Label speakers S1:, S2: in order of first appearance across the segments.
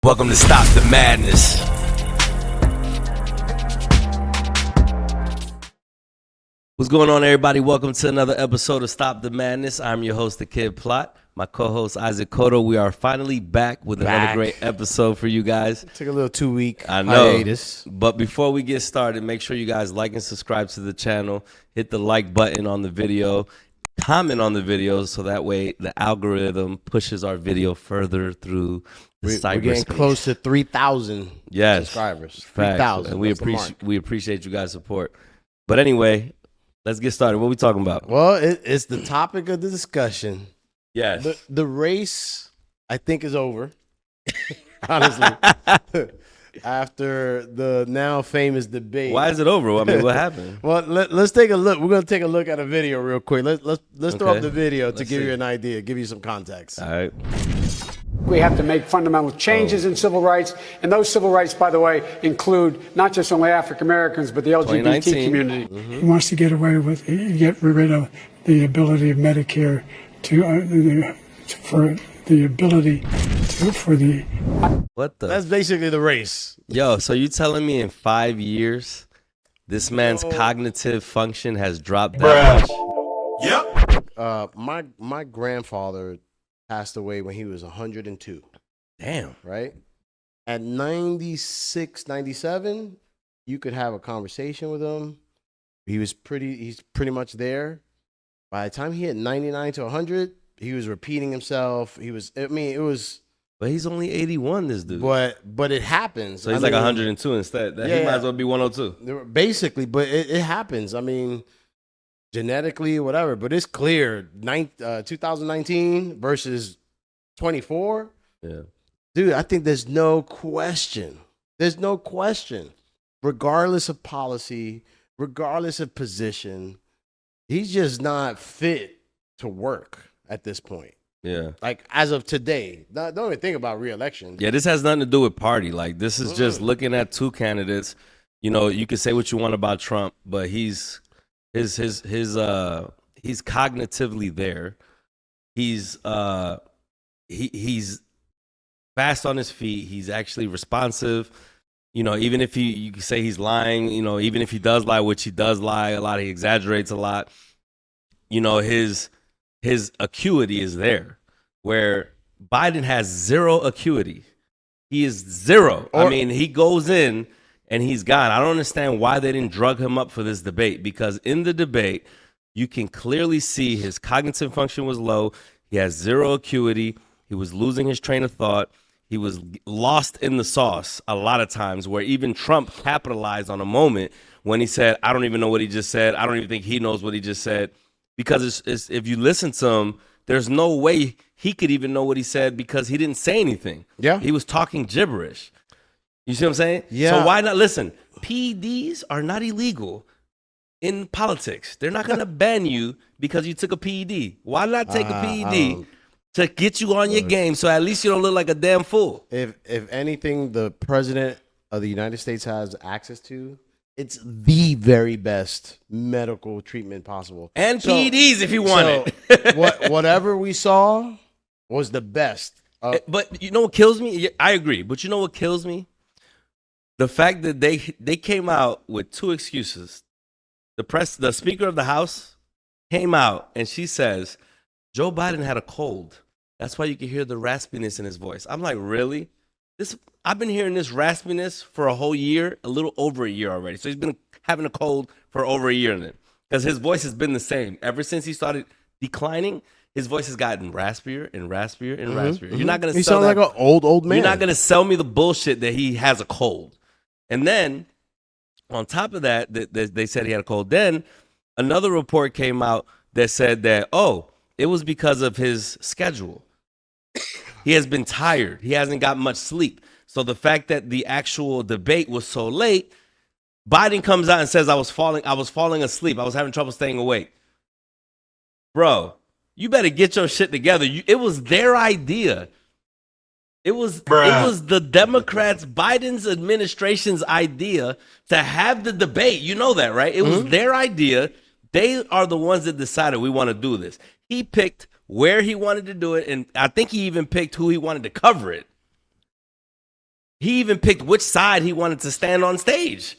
S1: Welcome to Stop the Madness. What's going on, everybody? Welcome to another episode of Stop the Madness. I'm your host, The Kid Plot. My co-host, Isaac Cotto. We are finally back with another great episode for you guys.
S2: Took a little 2-week
S1: hiatus. But before we get started, make sure you guys like and subscribe to the channel. Hit the like button on the video. Comment on the video so that way the algorithm pushes our video further through
S2: We're getting close to 3,000 subscribers. 3,000.
S1: And we appreciate you guys' support. But anyway, let's get started. What are we talking about?
S2: Well, it's the topic of the discussion.
S1: Yes.
S2: The race, I think, is over. Honestly. After the now famous debate.
S1: Why is it over? I mean, what happened?
S2: Well, let's take a look. We're going to take a look at a video real quick. Let's throw up the video to give you an idea, give you some context.
S1: All right.
S3: We have to make fundamental changes in civil rights. And those civil rights, by the way, include not just only African Americans, but the LGBT community.
S4: He wants to get rid of the ability of Medicare
S2: That's basically the race.
S1: Yo, so you telling me in 5 years, this man's cognitive function has dropped that much?
S2: Yep. My grandfather passed away when he was 102.
S1: Damn.
S2: Right? At 96, 97, you could have a conversation with him. He's pretty much there. By the time he hit 99 to 100, he was repeating himself.
S1: But he's only 81, this dude.
S2: But it happens.
S1: So he's like 102 instead. He might as well be 102.
S2: Basically, but it happens. I mean, genetically, whatever. But it's clear, 2019 versus 24.
S1: Yeah.
S2: Dude, I think there's no question. There's no question. Regardless of policy, regardless of position, he's just not fit to work at this point.
S1: Yeah.
S2: Like, as of today. Don't even think about re-election.
S1: Yeah, this has nothing to do with party. Like, this is just looking at two candidates. You know, you can say what you want about Trump, but he's cognitively there. He's fast on his feet. He's actually responsive. You know, even if you can say he's lying, you know, even if he does lie, which he does lie a lot, he exaggerates a lot. You know, his acuity is there, where Biden has zero acuity. He is zero. I mean, he goes in and he's gone. I don't understand why they didn't drug him up for this debate, because in the debate, you can clearly see his cognitive function was low. He has zero acuity. He was losing his train of thought. He was lost in the sauce a lot of times, where even Trump capitalized on a moment when he said, I don't even know what he just said. I don't even think he knows what he just said. Because if you listen to him, there's no way he could even know what he said, because he didn't say anything.
S2: Yeah.
S1: He was talking gibberish. You see what I'm saying?
S2: Yeah.
S1: So why not listen? PEDs are not illegal in politics. They're not going to ban you because you took a PED. Why not take a PED to get you on your game, so at least you don't look like a damn fool?
S2: If anything, the president of the United States has access to, it's the very best medical treatment possible.
S1: And PEDs if you want it.
S2: Whatever we saw was the best.
S1: But you know what kills me? I agree. But you know what kills me? The fact that they came out with two excuses. The Speaker of the House came out and she says, Joe Biden had a cold. That's why you can hear the raspiness in his voice. I'm like, really? I've been hearing this raspiness for a whole year, a little over a year already. So he's been having a cold for over a year then, because his voice has been the same ever since he started declining. His voice has gotten raspier and raspier and raspier. You're not gonna.
S2: He sounds like an old man.
S1: You're not gonna sell me the bullshit that he has a cold. And then on top of that, they said he had a cold. Then another report came out that said that it was because of his schedule. He has been tired. He hasn't got much sleep. So the fact that the actual debate was so late, Biden comes out and says, I was falling asleep. I was having trouble staying awake. Bro, you better get your shit together. It was their idea. It was the Democrats, Biden's administration's idea to have the debate. You know that, right? It was their idea. They are the ones that decided we want to do this. He picked where he wanted to do it, and I think he even picked who he wanted to cover it. He even picked which side he wanted to stand on stage.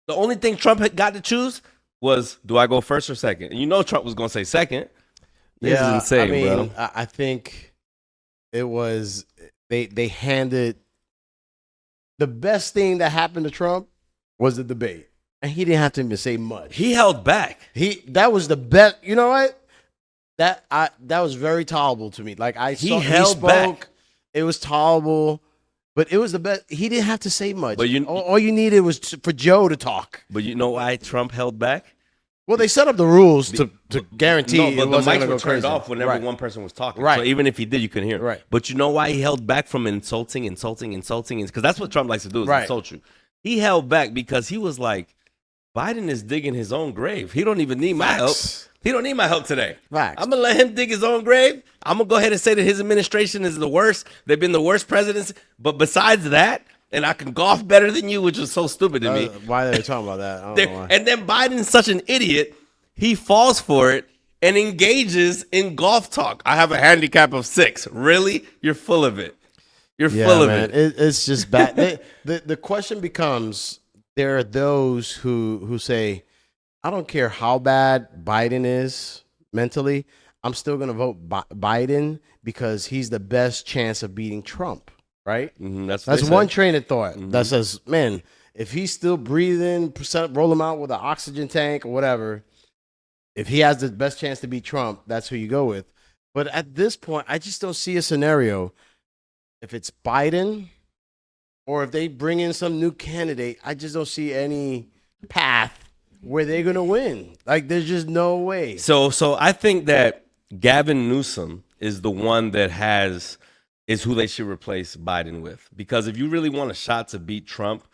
S1: The only thing Trump had got to choose was, do I go first or second? And you know Trump was going to say second. This is insane,
S2: I mean,
S1: bro.
S2: I think it was they handed the best thing that happened to Trump was the debate, and he didn't have to even say much.
S1: He held back.
S2: That was the best. You know what? That was very tolerable to me. Like he spoke,
S1: back.
S2: It was tolerable, but it was the best. He didn't have to say much.
S1: But
S2: all you needed was for Joe to talk.
S1: But you know why Trump held back?
S2: Well, they set up the rules to guarantee.
S1: No, but
S2: it
S1: the
S2: wasn't
S1: mics
S2: gonna
S1: were
S2: go
S1: turned
S2: crazy.
S1: off whenever
S2: Right.
S1: one person was talking.
S2: Right.
S1: So even if he did, you couldn't hear him.
S2: Right.
S1: But you know why he held back from insulting? Because that's what Trump likes to do is
S2: Right.
S1: insult you. He held back because he was like, Biden is digging his own grave. He don't even need my help. He don't need my help today.
S2: Facts.
S1: I'm going to let him dig his own grave. I'm going to go ahead and say that his administration is the worst. They've been the worst presidents. But besides that, and I can golf better than you, which was so stupid to me.
S2: Why are they talking about that? I don't know why.
S1: And then Biden's such an idiot. He falls for it and engages in golf talk. I have a handicap of 6. Really? You're full of it. You're full of it.
S2: It's just bad. The question becomes, there are those who say, I don't care how bad Biden is mentally, I'm still going to vote Biden because he's the best chance of beating Trump, right?
S1: Mm-hmm, that's
S2: one train of thought that says, man, if he's still breathing, roll him out with an oxygen tank or whatever, if he has the best chance to beat Trump, that's who you go with. But at this point, I just don't see a scenario. If it's Biden or if they bring in some new candidate, I just don't see any path where they're going to win. Like, there's just no way.
S1: So I think that Gavin Newsom is the one that is who they should replace Biden with. Because if you really want a shot to beat Trump,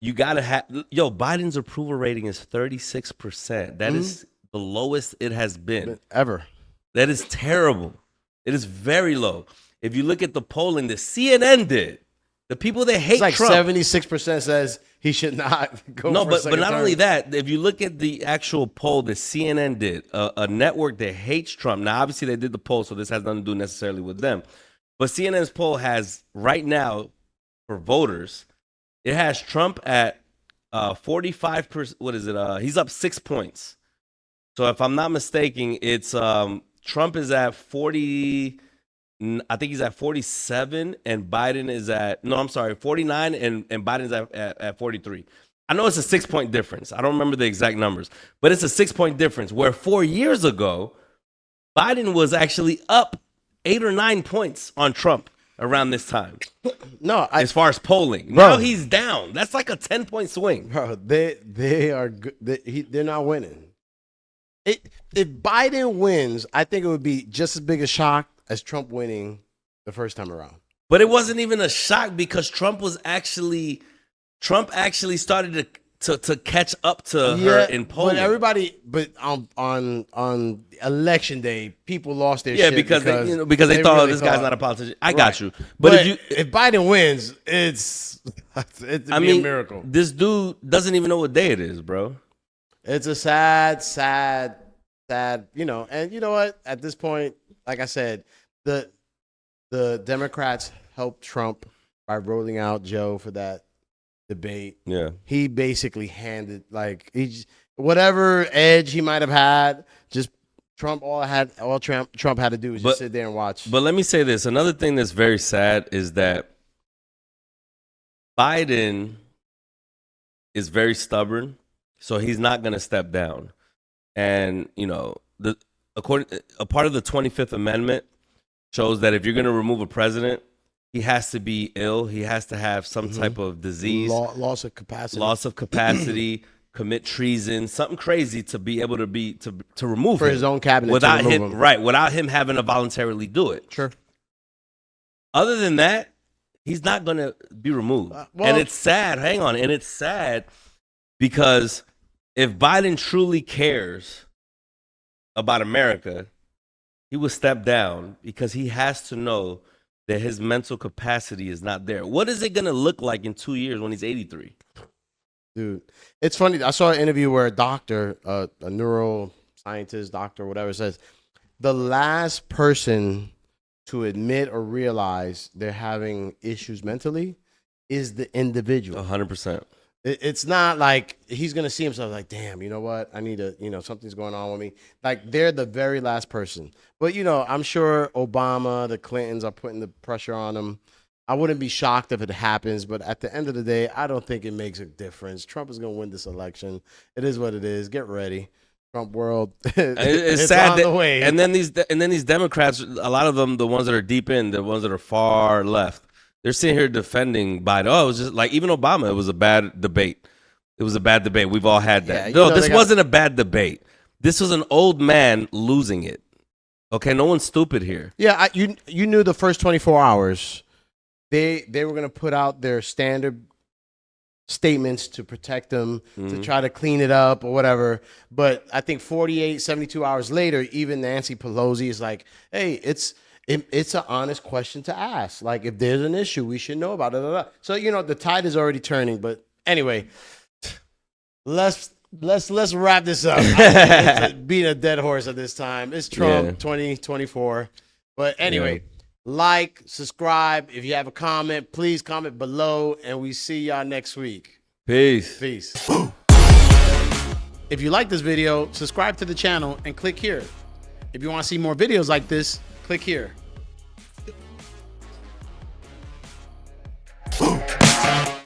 S1: you got to have, Biden's approval rating is 36%. That is the lowest it has been.
S2: Ever.
S1: That is terrible. It is very low. If you look at the polling that CNN did, the people that hate
S2: It's like
S1: Trump.
S2: 76% says he should not go
S1: No,
S2: for a
S1: but
S2: second
S1: not
S2: term.
S1: only that, if you look at the actual poll that CNN did, a network that hates Trump. Now, obviously, they did the poll, so this has nothing to do necessarily with them. But CNN's poll has, right now, for voters, it has Trump at 45%. What is it? He's up 6 points. So if I'm not mistaken, it's Trump is at 40. I think he's at 47, and Biden is at 49, and Biden's at 43. I know it's a 6-point difference. I don't remember the exact numbers, but it's a 6-point difference. Where 4 years ago, Biden was actually up 8 or 9 points on Trump around this time.
S2: No,
S1: as far as polling,
S2: Bro.
S1: now he's down. That's like a 10-point swing.
S2: Bro, they are good. They're not winning. If Biden wins, I think it would be just as big a shock as Trump winning the first time around.
S1: But it wasn't even a shock because Trump actually started to catch up to her in polling.
S2: But on election day, people lost their shit
S1: because they thought,
S2: really
S1: this guy's
S2: thought-
S1: not a politician. I
S2: Right.
S1: got you.
S2: But
S1: if
S2: if Biden wins, it's a miracle.
S1: This dude doesn't even know what day it is, bro.
S2: It's a sad, and you know what? At this point, like I said, the Democrats helped Trump by rolling out Joe for that debate.
S1: Yeah.
S2: He basically handed whatever edge he might have had, just Trump Trump had to do was just sit there and watch.
S1: But let me say this. Another thing that's very sad is that Biden is very stubborn, so he's not going to step down. And, a part of the 25th Amendment shows that if you're going to remove a president, he has to be ill. He has to have some type of disease,
S2: loss of capacity,
S1: commit treason, something crazy to be able to remove
S2: for
S1: him
S2: his own cabinet
S1: without
S2: to remove
S1: him,
S2: him.
S1: right? Without him having to voluntarily do it.
S2: Sure.
S1: Other than that, he's not going to be removed. And it's sad. Hang on, and it's sad because if Biden truly cares about America, he will step down because he has to know that his mental capacity is not there. What is it going to look like in 2 years when he's 83?
S2: Dude, it's funny. I saw an interview where a doctor, a neuroscientist, doctor, whatever, says the last person to admit or realize they're having issues mentally is the individual.
S1: 100%.
S2: It's not like he's going to see himself like, damn, you know what? I need to, something's going on with me. Like, they're the very last person. But, I'm sure Obama, the Clintons are putting the pressure on him. I wouldn't be shocked if it happens, but at the end of the day, I don't think it makes a difference. Trump is going to win this election. It is what it is. Get ready. Trump world.
S1: It's sad on the way. And then these Democrats, a lot of them, the ones that are deep in, the ones that are far left, they're sitting here defending Biden. Oh, it was just like, even Obama, it was a bad debate. It was a bad debate. We've all had that.
S2: Yeah,
S1: no, this wasn't a bad debate. This was an old man losing it. Okay, no one's stupid here.
S2: Yeah, you knew the first 24 hours, they were going to put out their standard statements to protect them, to try to clean it up or whatever. But I think 48, 72 hours later, even Nancy Pelosi is like, hey, it's an honest question to ask. Like, if there's an issue, we should know about it. So, the tide is already turning. But anyway, let's wrap this up. It's being a dead horse at this time. It's Trump 2024. But anyway, like, subscribe. If you have a comment, please comment below. And we see y'all next week.
S1: Peace.
S2: If you like this video, subscribe to the channel and click here. If you want to see more videos like this, click here.